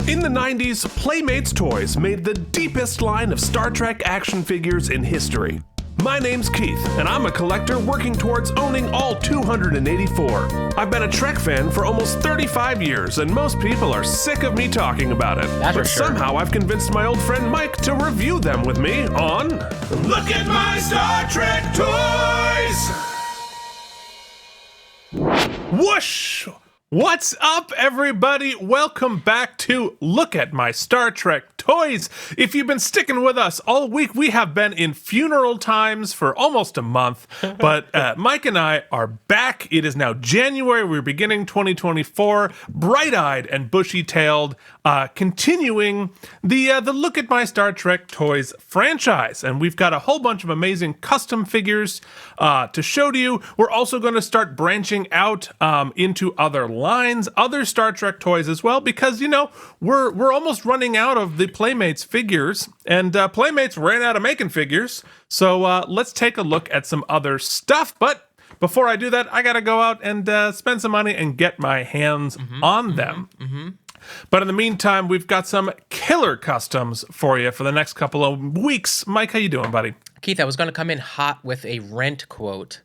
In the 90s, Playmates Toys made the deepest line of Star Trek action figures in history. My name's Keith, and I'm a collector working towards owning all 284. I've been a Trek fan for almost 35 years, and most people are sick of me talking about it. That's but for sure. Somehow I've convinced my old friend Mike to review them with me on Look at My Star Trek Toys! Whoosh! What's up, everybody? Welcome back to Look at My Star Trek Toys. If you've been sticking with us all week, we have been in funeral times for almost a month, but Mike and I are back. It is now January. We're beginning 2024, bright-eyed and bushy-tailed, continuing the Look at My Star Trek Toys franchise. And we've got a whole bunch of amazing custom figures to show to you. We're also going to start branching out into other lines, other Star Trek toys as well, because, you know, we're almost running out of the Playmates figures, and Playmates ran out of making figures. So let's take a look at some other stuff. But before I do that, I got to go out and spend some money and get my hands on them. But in the meantime, we've got some killer customs for you for the next couple of weeks. Mike, how you doing, buddy? Keith, I was going to come in hot with a Rent quote.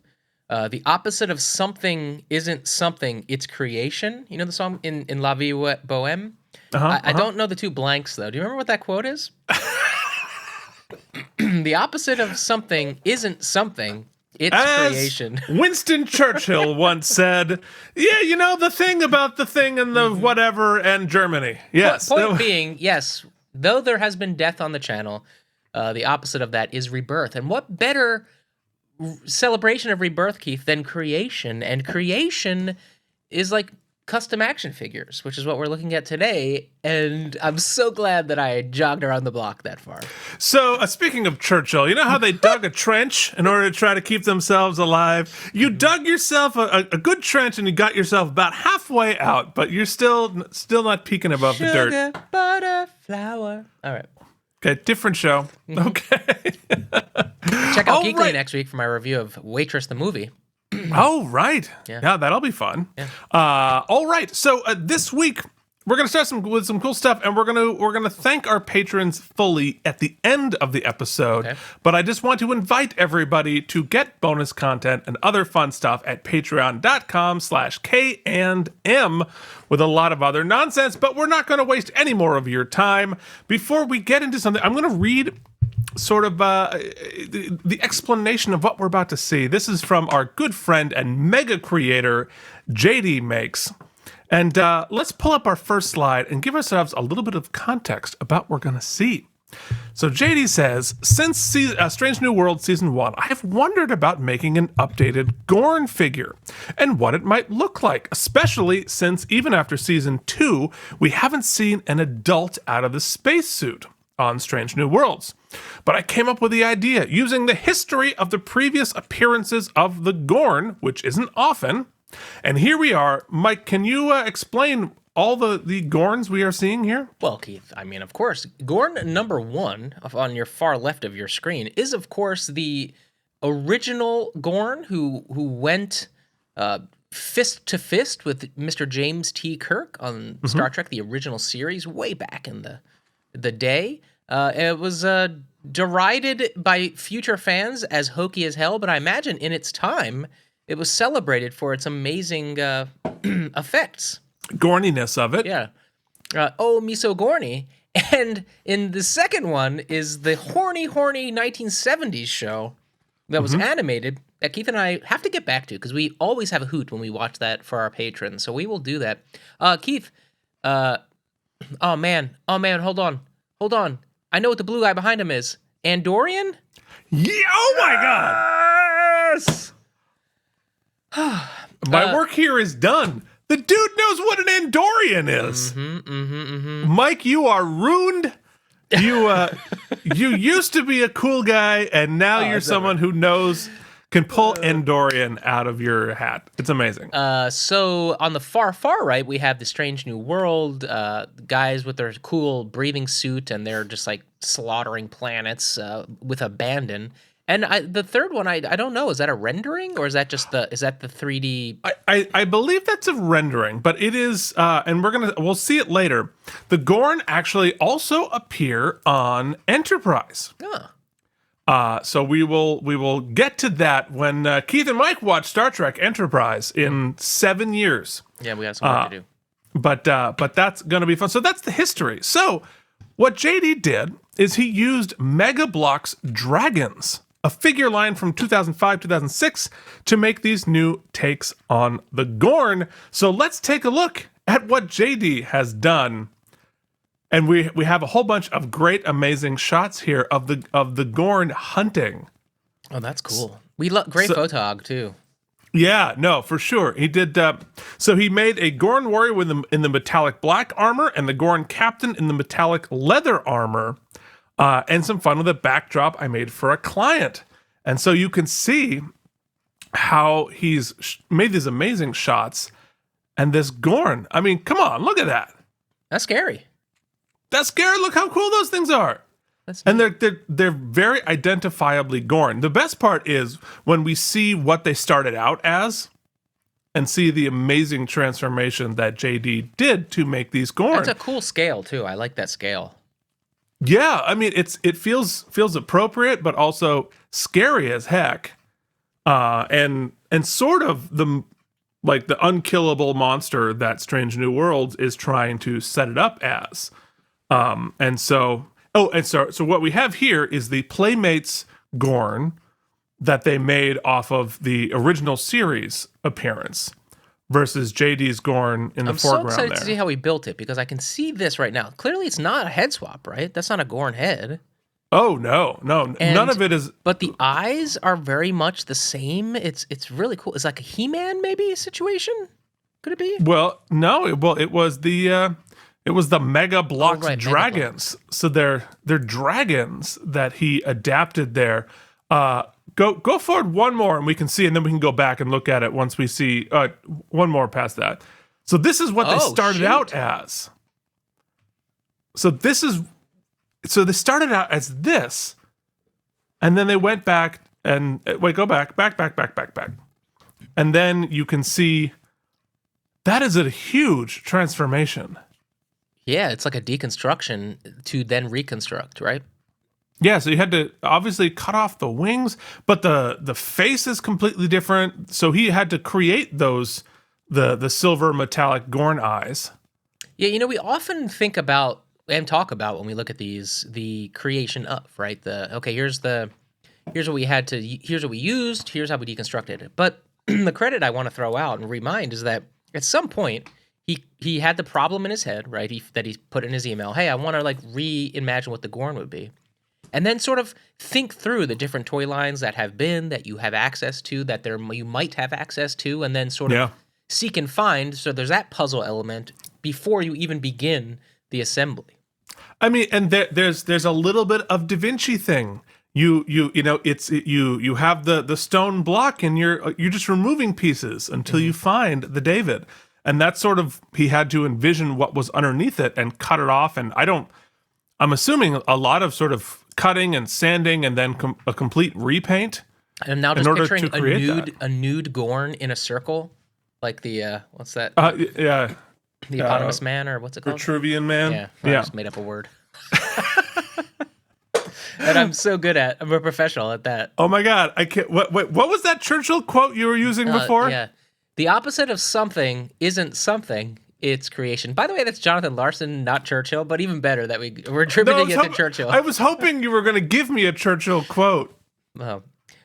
The opposite of something isn't something, it's creation. You know the song in La Vie Bohème? I don't know the two blanks, though. Do you remember what that quote is? The opposite of something isn't something, it's creation. Winston Churchill once said, yeah, you know, the thing about the thing and the whatever and Germany. Yes. Point being, yes, though there has been death on the channel, the opposite of that is rebirth. And what better celebration of rebirth, Keith, than creation? And creation is like custom action figures, which is what we're looking at today. And I'm so glad that I jogged around the block that far. So, speaking of Churchill, you know how they dug a trench in order to try to keep themselves alive? You dug yourself a good trench and you got yourself about halfway out, but you're still not peeking above the dirt. Sugar, butter, flour. All right. Okay, different show. Okay. Check out Geekly next week for my review of Waitress the movie. Oh, right. Yeah. That'll be fun. Yeah. All right. So this week we're gonna start with some cool stuff, and we're gonna thank our patrons fully at the end of the episode. Okay. But I just want to invite everybody to get bonus content and other fun stuff at patreon.com/K&M with a lot of other nonsense. But we're not going to waste any more of your time. Before we get into something, I'm going to read sort of the explanation of what we're about to see. This is from our good friend and mega creator, JD Makes. And let's pull up our first slide and give ourselves a little bit of context about what we're going to see. So JD says, since Strange New World Season 1, I have wondered about making an updated Gorn figure and what it might look like, especially since even after Season 2, we haven't seen an adult out of the spacesuit on Strange New Worlds. But I came up with the idea using the history of the previous appearances of the Gorn, which isn't often. And here we are. Mike, can you explain all the Gorns we are seeing here? Well, Keith, I mean, of course, Gorn number 1 on your far left of your screen is, of course, the original Gorn who went fist to fist with Mr. James T. Kirk on Star Trek, the original series, way back in the day. It was derided by future fans as hokey as hell, but I imagine in its time, it was celebrated for its amazing effects. Gorniness of it. Yeah. Oh, me so gorny. And in the second one is the horny 1970s show that was animated that Keith and I have to get back to because we always have a hoot when we watch that for our patrons. So we will do that. Keith, oh man, hold on. I know what the blue guy behind him is. Andorian? Yeah, oh my God. Yes! My work here is done. The dude knows what an Andorian is. Mike, you are ruined. You used to be a cool guy, and now you're someone who can pull Andorian out of your hat. It's amazing. So on the far right, we have the Strange New World guys with their cool breathing suit, and they're just like slaughtering planets with abandon. And the third one, I don't know. Is that a rendering or is that just the 3D? I believe that's a rendering, but it is, and we'll see it later. The Gorn actually also appear on Enterprise. So we will get to that when Keith and Mike watch Star Trek Enterprise in 7 years. Yeah, we got some work to do. But that's going to be fun. So that's the history. So what JD did is he used Mega Bloks Dragons, a figure line from 2005, 2006, to make these new takes on the Gorn. So let's take a look at what JD has done. And we have a whole bunch of great, amazing shots here of the Gorn hunting. Oh, that's cool. We love great photog too. Yeah, no, for sure. He did. So he made a Gorn warrior in the metallic black armor and the Gorn captain in the metallic leather armor. And some fun with a backdrop I made for a client. And so you can see how he's made these amazing shots. And this Gorn, I mean, come on, look at that. That's scary. That's scary. Look how cool those things are. And they're very identifiably Gorn. The best part is when we see what they started out as and see the amazing transformation that JD did to make these Gorn. That's a cool scale too. I like that scale. Yeah, I mean it feels appropriate, but also scary as heck, and sort of the unkillable monster that Strange New Worlds is trying to set it up as, so what we have here is the Playmates Gorn that they made off of the original series appearance. Versus JD's Gorn in the foreground. I'm so excited to see how he built it because I can see this right now. Clearly, it's not a head swap, right? That's not a Gorn head. Oh no, none of it is. But the eyes are very much the same. It's really cool. It's like a He-Man maybe situation. Could it be? Well, no. It was the Mega Bloks Dragons. So they're dragons that he adapted there. Go forward one more and we can see, and then we can go back and look at it once we see one more past that. So this is what they started out as. So they started out as this, and then they went back and go back. And then you can see that is a huge transformation. Yeah, it's like a deconstruction to then reconstruct, right? Yeah, so you had to obviously cut off the wings, but the face is completely different. So he had to create those the silver metallic Gorn eyes. Yeah, we often think about and talk about when we look at these the creation of, right? Here's what we used, here's how we deconstructed it. But the credit I want to throw out and remind is that at some point he had the problem in his head, right? That he put in his email. Hey, I want to reimagine what the Gorn would be. And then sort of think through the different toy lines that you have access to, that you might have access to, and then sort of seek and find. So there's that puzzle element before you even begin the assembly. I mean, and there's a little bit of Da Vinci thing. You have the stone block and you're just removing pieces until you find the David. And that's sort of, he had to envision what was underneath it and cut it off. And I'm assuming a lot of sort of cutting and sanding and then a complete repaint. And now just picturing a nude Gorn in a circle, like the what's that? The eponymous man, or what's it called? Vitruvian man. Yeah, I just made up a word. And I'm a professional at that. Oh my God, I can't. What was that Churchill quote you were using before? Yeah, the opposite of something isn't something. It's creation. By the way, that's Jonathan Larson, not Churchill, but even better that we're attributing it to Churchill. I was hoping you were going to give me a Churchill quote. Oh, I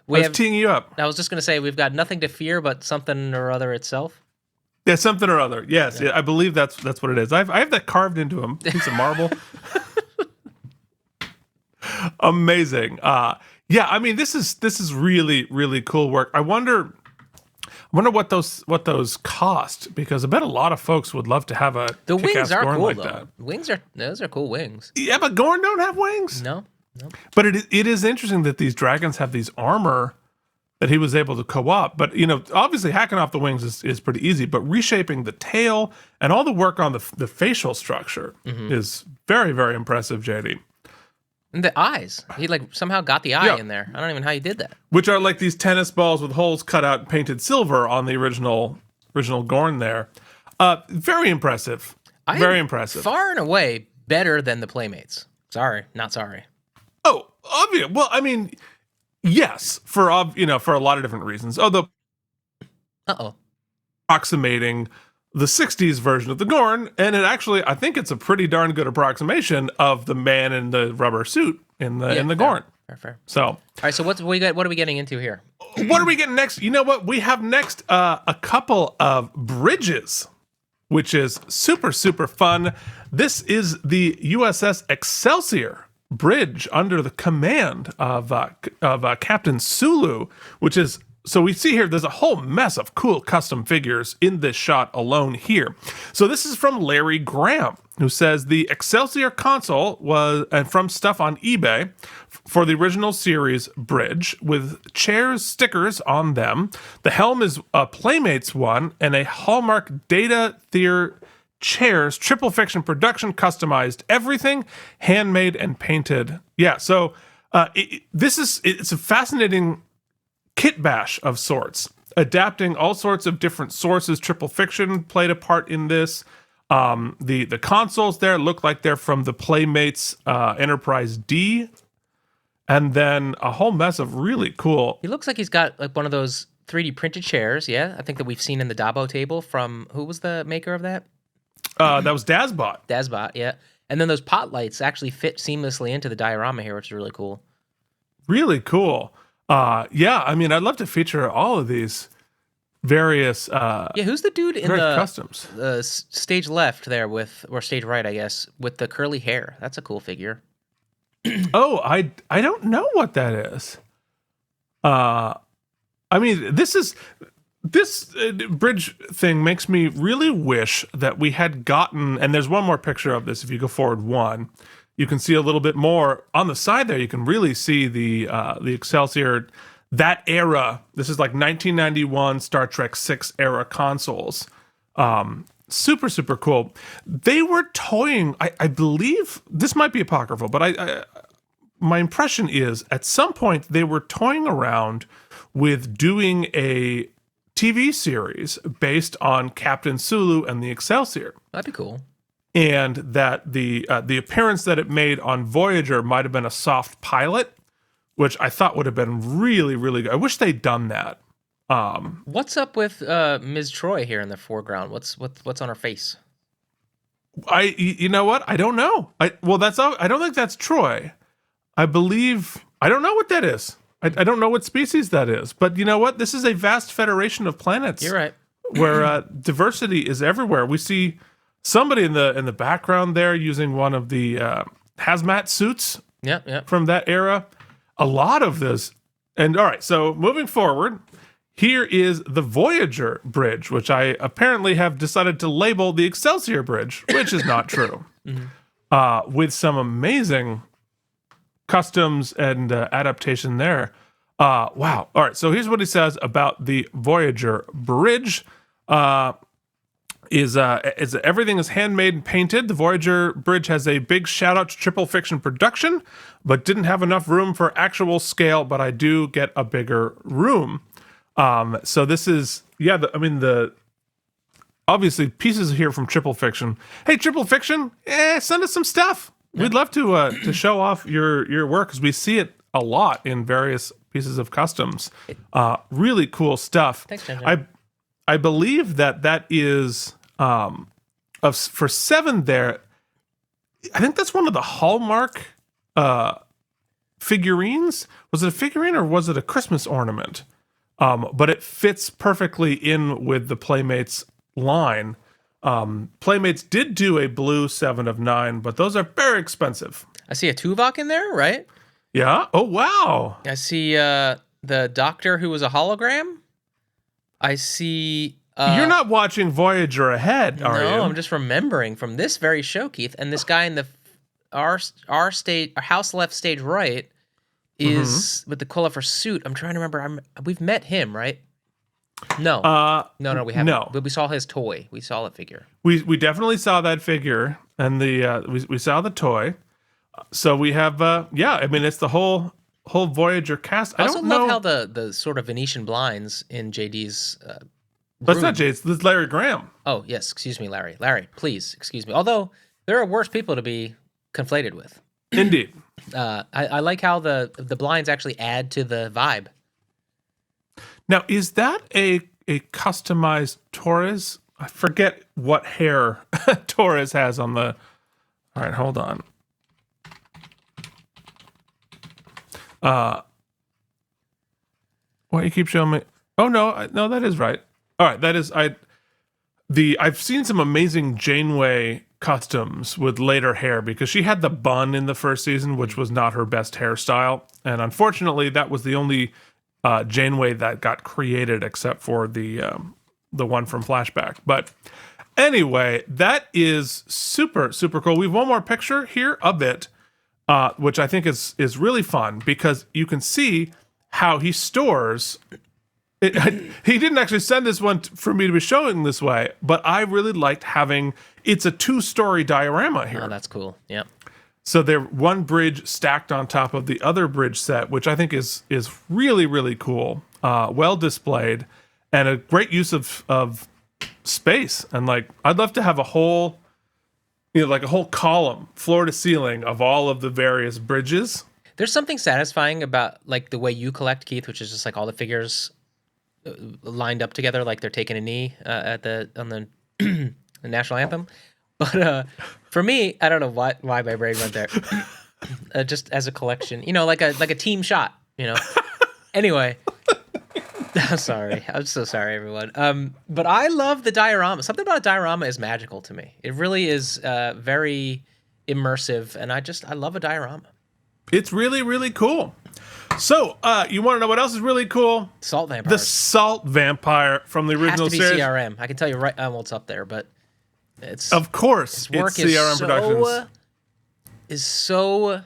was teeing you up. I was just going to say we've got nothing to fear but something or other itself. Yeah, something or other. Yes, yeah. I believe that's what it is. I have that carved into a piece of marble. Amazing. Yeah, I mean this is really, really cool work. I wonder what those cost, because I bet a lot of folks would love to have a the wings are Gorn cool like though. That. Those are cool wings. Yeah, but Gorn don't have wings. No. But it is interesting that these dragons have these armor that he was able to co-op. But obviously hacking off the wings is pretty easy. But reshaping the tail and all the work on the facial structure is very, very impressive, JD. And the eyes. He like somehow got the eye in there. I don't even know how he did that. Which are like these tennis balls with holes cut out and painted silver on the original Gorn there. Very impressive. Very impressive. Far and away better than the Playmates. Sorry, not sorry. Oh, obvious. Well, I mean, yes, for a lot of different reasons. Although approximating the 60s version of the Gorn, and it actually, I think it's a pretty darn good approximation of the man in the rubber suit in the Gorn. Fair. So, all right. So what are we getting into here? What are we getting next? You know what? We have next a couple of bridges, which is super, super fun. This is the USS Excelsior bridge under the command of Captain Sulu, which is, so we see here, there's a whole mess of cool custom figures in this shot alone here. So this is from Larry Graham, who says the Excelsior console was, and from stuff on eBay, for the original series bridge with chairs stickers on them. The helm is a Playmates one and a Hallmark Data Theater chairs, triple fiction production, customized everything, handmade and painted. Yeah, so it's a fascinating kit bash of sorts, adapting all sorts of different sources. Triple fiction played a part in this. The consoles there look like they're from the Playmates Enterprise D, and then a whole mess of really cool. He looks like he's got like one of those 3D printed chairs. Yeah, I think that we've seen in the Dabo table from, who was the maker of that? That was Dazbot. Dazbot, yeah. And then those pot lights actually fit seamlessly into the diorama here, which is really cool. Really cool. Yeah, I mean, I'd love to feature all of these various who's the dude in the customs? Stage left there or stage right, I guess, with the curly hair? That's a cool figure. Oh, I don't know what that is. I mean, this bridge thing makes me really wish that we had gotten, and there's one more picture of this if you go forward one. You can see a little bit more on the side there. You can really see the Excelsior, that era. This is like 1991 Star Trek 6 era consoles. Super, super cool. They were toying, I believe, this might be apocryphal, but my impression is at some point they were toying around with doing a TV series based on Captain Sulu and the Excelsior. That'd be cool. And that the appearance that it made on Voyager might have been a soft pilot, which I thought would have been really, really good. I wish they'd done that. What's up with Ms. Troy here in the foreground? What's on her face? You know what? I don't know. I don't think that's Troy. I believe, I don't know what that is. I don't know what species that is. But you know what? This is a vast federation of planets. You're right. Where diversity is everywhere. We see somebody in the background there using one of the hazmat suits from that era. A lot of this. And all right, so moving forward, here is the Voyager bridge, which I apparently have decided to label the Excelsior bridge, which is not true. With some amazing customs and adaptation there. Wow. All right, so here's what he says about the Voyager bridge. Is everything is handmade and painted. The Voyager bridge has a big shout out to Triple Fiction Production, but didn't have enough room for actual scale, but I do get a bigger room. So this is, obviously pieces here from Triple Fiction. Hey, Triple Fiction, send us some stuff. We'd love to show off your work, because we see it a lot in various pieces of customs. Really cool stuff. Thanks, Jen. I believe that is for 7 there. I think that's one of the Hallmark figurines. Was it a figurine or was it a Christmas ornament? But it fits perfectly in with the Playmates line. Playmates did do a blue 7 of 9, but those are very expensive. I see a Tuvok in there, right? Yeah. Oh, wow. I see the Doctor who was a hologram. I see... You're not watching Voyager ahead, are you? No, I'm just remembering from this very show, Keith. And this guy in the our house left stage right is with the colorful suit. I'm trying to remember. We've met him, right? No. No, we haven't. No. But we saw his toy. We saw the figure. We definitely saw that figure, and we saw the toy. So we have, I mean, it's the whole Voyager cast. I I also don't love know. how the sort of Venetian blinds in JD's That's not room. Jay. It's Larry Graham. Oh, yes. Excuse me, Larry. Larry, please excuse me. Although there are worse people to be conflated with. Indeed. I like how the blinds actually add to the vibe. Now, is that a customized Torres? I forget what hair Torres has on the. All right, hold on. Why you keep showing me? Oh no, no, that is right. All right, that is I've seen some amazing Janeway customs with later hair because she had the bun in the first season, which was not her best hairstyle, and unfortunately, that was the only Janeway that got created, except for the one from Flashback. But anyway, that is super cool. We have one more picture here of it, which I think is really fun because you can see how he stores. He didn't actually send this one for me to be showing this way, but I really liked having it's a 2-story diorama here. Oh, that's cool. Yeah. So they're one bridge stacked on top of the other bridge set, which I think is really cool, well displayed, and a great use of space. And like, I'd love to have a whole, like a whole column, floor to ceiling, of all of the various bridges. There's something satisfying about like the way you collect, Keith, which is just like all the figures lined up together, like they're taking a knee on the national anthem. But for me, I don't know why my brain went there. Just as a collection, like a team shot, Anyway, I'm sorry. I'm so sorry, everyone. But I love the diorama. Something about a diorama is magical to me. It really is very immersive, and I love a diorama. It's really cool. So, you want to know what else is really cool? Salt vampires. The salt vampire from the original has to be series. CRM. I can tell you right well, it's up there, but of course, his work it's CRM Productions. Is so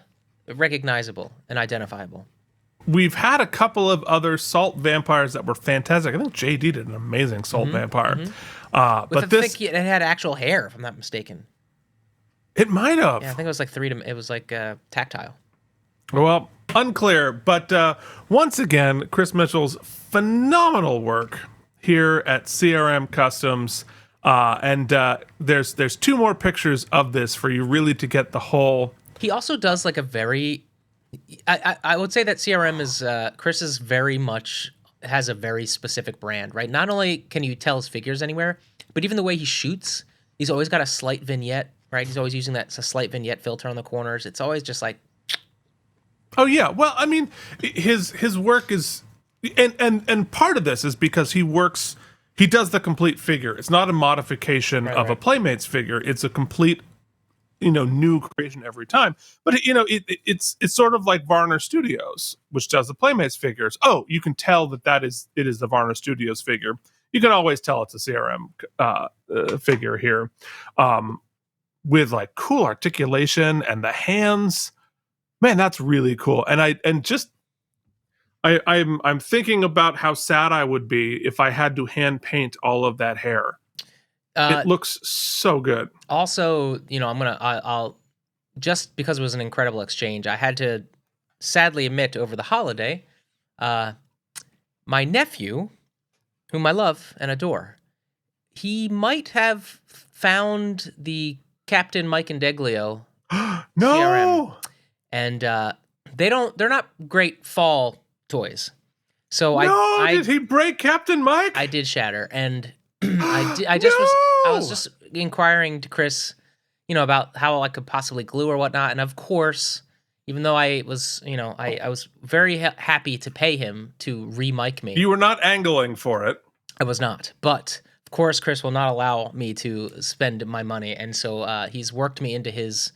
recognizable and identifiable. We've had a couple of other salt vampires that were fantastic. I think JD did an amazing salt vampire. But this, it had actual hair, if I'm not mistaken. It might have. Yeah, I think it was like it was like tactile. Well, unclear. But once again, Chris Mitchell's phenomenal work here at CRM Customs. And there's 2 more pictures of this for you really to get the whole. He also does like a very. I would say that CRM is Chris is very much has a very specific brand, right? Not only can you tell his figures anywhere, but even the way he shoots, he's always got a slight vignette, right? He's always using a slight vignette filter on the corners. It's always just like. Oh yeah, well, I mean, his work is, and part of this is because he does the complete figure. It's not a modification of a Playmates figure. It's a complete, new creation every time. But it's sort of like Varner Studios, which does the Playmates figures. Oh, you can tell it is the Varner Studios figure. You can always tell it's a CRM figure here, with like cool articulation and the hands. Man, that's really cool. And I'm thinking about how sad I would be if I had to hand paint all of that hair. It looks so good. Also, I'll just because it was an incredible exchange, I had to sadly admit over the holiday, my nephew, whom I love and adore, he might have found the Captain Mike and Deglio No. CRM. And they're not great fall toys. So did he break Captain Mike? I did shatter, and I was just inquiring to Chris, about how I could possibly glue or whatnot. And of course, even though I was, I was very happy to pay him to re-mic me. You were not angling for it. I was not, but of course, Chris will not allow me to spend my money, and so he's worked me into his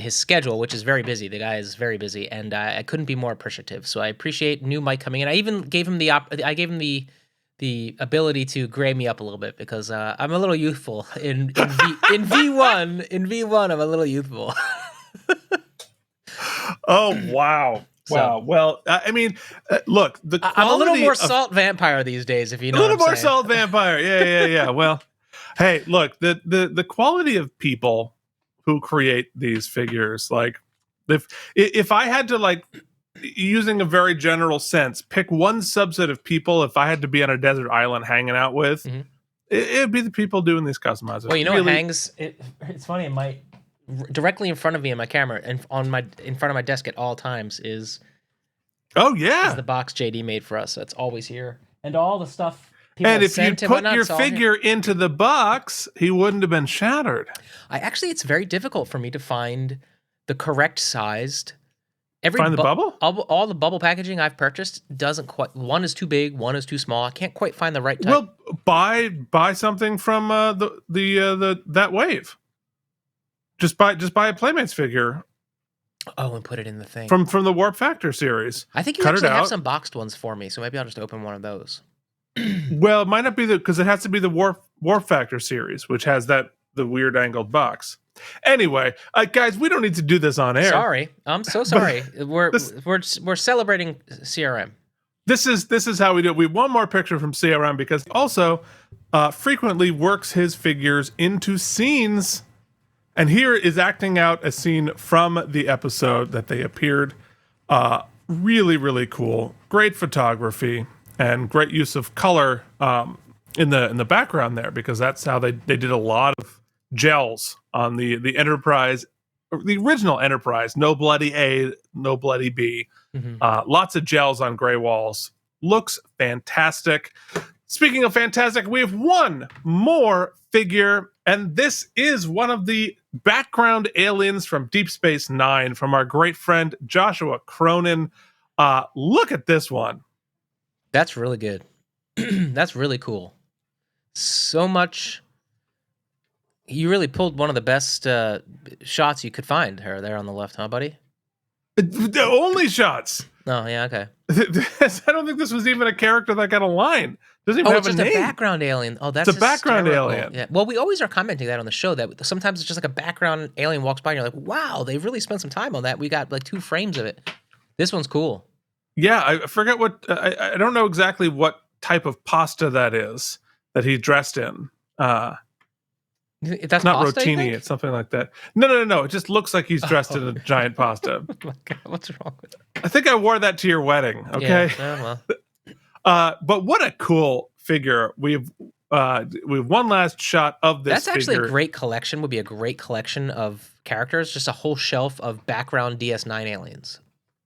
schedule, which is very busy. The guy is very busy, and I couldn't be more appreciative. So I appreciate new Mike coming in. I even gave him the ability to gray me up a little bit because I'm a little youthful in V1. In V1, I'm a little youthful. Oh wow. Wow. Well, I mean, look, I'm a little more salt vampire these days, if you know. A little what I'm more saying. salt vampire. Yeah. Well, hey, look, the quality of people who create these figures, like If I had to, like, using a very general sense, pick one subset of people, if I had to be on a desert island hanging out with, it'd be the people doing these customizers. Well, you know what hangs? It's funny. Directly in front of me in my camera and in front of my desk at all times is the box JD made for us. So it's always here, and all the stuff. And if you put your figure into the box, he wouldn't have been shattered. It's very difficult for me to find the correct sized. Find the bubble? All the bubble packaging I've purchased doesn't quite. One is too big, one is too small. I can't quite find the right type. Well, buy something from that wave. Just buy a Playmates figure. Oh, and put it in the thing from the Warp Factor series. I think you actually have some boxed ones for me, so maybe I'll just open one of those. Well, it might not be because it has to be the Warp Factor series, which has the weird angled box. Anyway, guys, we don't need to do this on air. Sorry, I'm so sorry. We're celebrating CRM. This is how we do it. We have one more picture from CRM because also frequently works his figures into scenes, and here is acting out a scene from the episode that they appeared. Really, really cool. Great photography and great use of color in the background there, because that's how they did a lot of gels on the Enterprise, the original Enterprise. No bloody A, no bloody B. Lots of gels on gray walls. Looks fantastic. Speaking of fantastic, we have one more figure, and this is one of the background aliens from Deep Space Nine from our great friend Joshua Cronan. Look at this one. That's really good. That's really cool. So much. You really pulled one of the best shots you could find there on the left, huh, buddy? The only shots. Oh, yeah, okay. I don't think this was even a character that got a line. Doesn't even have a name. It's just a background alien. Oh, that's a background alien. Yeah. Well, we always are commenting that on the show, that sometimes it's just like a background alien walks by and you're like, wow, they really spent some time on that. We got like 2 frames of it. This one's cool. Yeah, I forget what I don't know exactly what type of pasta that is that he dressed in. That's not pasta, rotini, it's something like that. No. It just looks like he's dressed in a giant pasta. Oh my God, what's wrong with that? I think I wore that to your wedding. Okay. Yeah, well. But what a cool figure. We've one last shot of this. That's actually figure. A great collection. Would be a great collection of characters. Just a whole shelf of background DS9 aliens.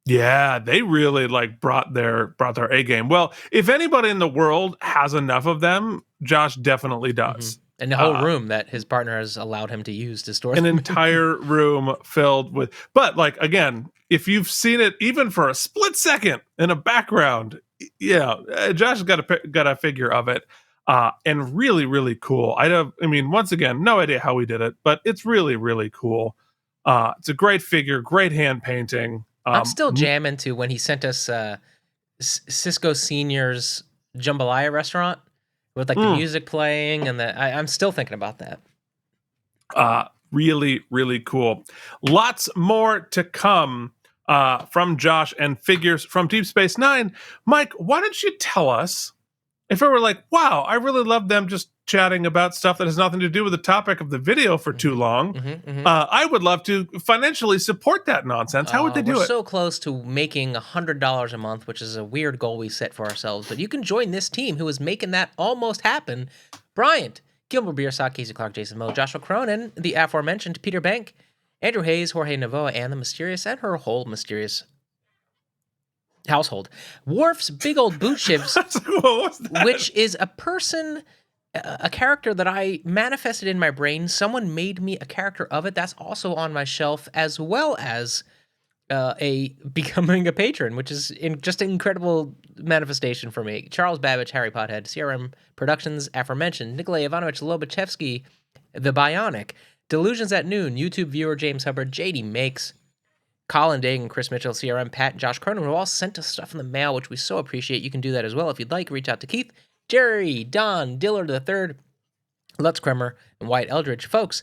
Yeah, they really brought their A game. Well, if anybody in the world has enough of them, Josh definitely does. Mm-hmm. And the whole room that his partner has allowed him to use to store an entire room filled with. But again, if you've seen it even for a split second in a background, Josh has got a figure of it, and really, really cool. Once again, no idea how we did it, but it's really, really cool. It's a great figure, great hand painting. I'm still jamming to when he sent us Cisco Senior's Jambalaya restaurant with the music playing, and I'm still thinking about that. Really, really cool. Lots more to come from Josh and figures from Deep Space Nine. Mike, why don't you tell us if we were like, wow, I really love them just chatting about stuff that has nothing to do with the topic of the video for too long. I would love to financially support that nonsense. How would they do it? We're so close to making $100 a month, which is a weird goal we set for ourselves. But you can join this team who is making that almost happen. Bryant, Gilbert Biersock, Casey Clark, Jason Moe, Joshua Cronan, the aforementioned Peter Bank, Andrew Hayes, Jorge Navoa, and the mysterious and her whole mysterious household. Worf's big old boot shivs, which is a person, a character that I manifested in my brain. Someone made me a character of it. That's also on my shelf, as well as becoming a patron, which is just an incredible manifestation for me. Charles Babbage, Harry Pothead, CRM Productions, aforementioned, Nikolai Ivanovich Lobachevsky, The Bionic, Delusions at Noon, YouTube viewer James Hubbard, JD Makes, Colin Dagan, Chris Mitchell, CRM, Pat, and Josh Cronin, who all sent us stuff in the mail, which we so appreciate. You can do that as well if you'd like. Reach out to Keith, Jerry, Don, Dillard III, Lutz Kremer, and Wyatt Eldridge. Folks,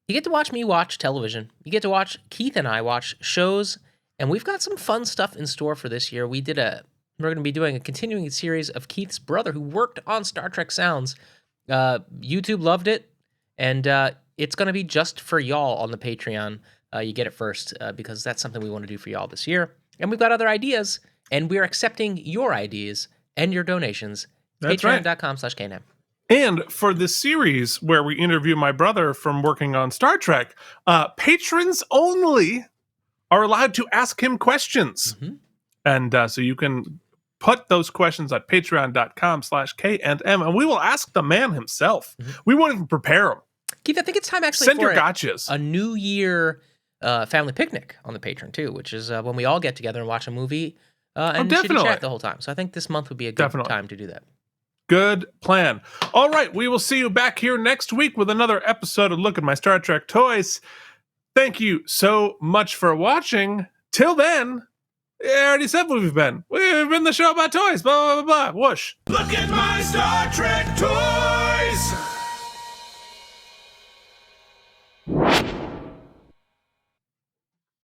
you get to watch me watch television. You get to watch Keith and I watch shows, and we've got some fun stuff in store for this year. We're going to be doing a continuing series of Keith's brother who worked on Star Trek Sounds. YouTube loved it, and it's going to be just for y'all on the Patreon. You get it first because that's something we want to do for y'all this year. And we've got other ideas, and we're accepting your ideas and your donations. That's right. Patreon.com/KNM. And for this series where we interview my brother from working on Star Trek, patrons only are allowed to ask him questions. Mm-hmm. And so you can put those questions at patreon.com/KNM, and we will ask the man himself. Mm-hmm. We won't even prepare him. Keith, I think it's time actually Send for your gotchas. a New Year family picnic on the Patreon, too, which is when we all get together and watch a movie and chit-chat the whole time. So I think this month would be a good time to do that. Good plan. All right, we will see you back here next week with another episode of Look at My Star Trek Toys. Thank you so much for watching. Till then, I already said what we've been. We've been the show about toys. Blah, blah, blah, blah. Whoosh. Look at my Star Trek toys.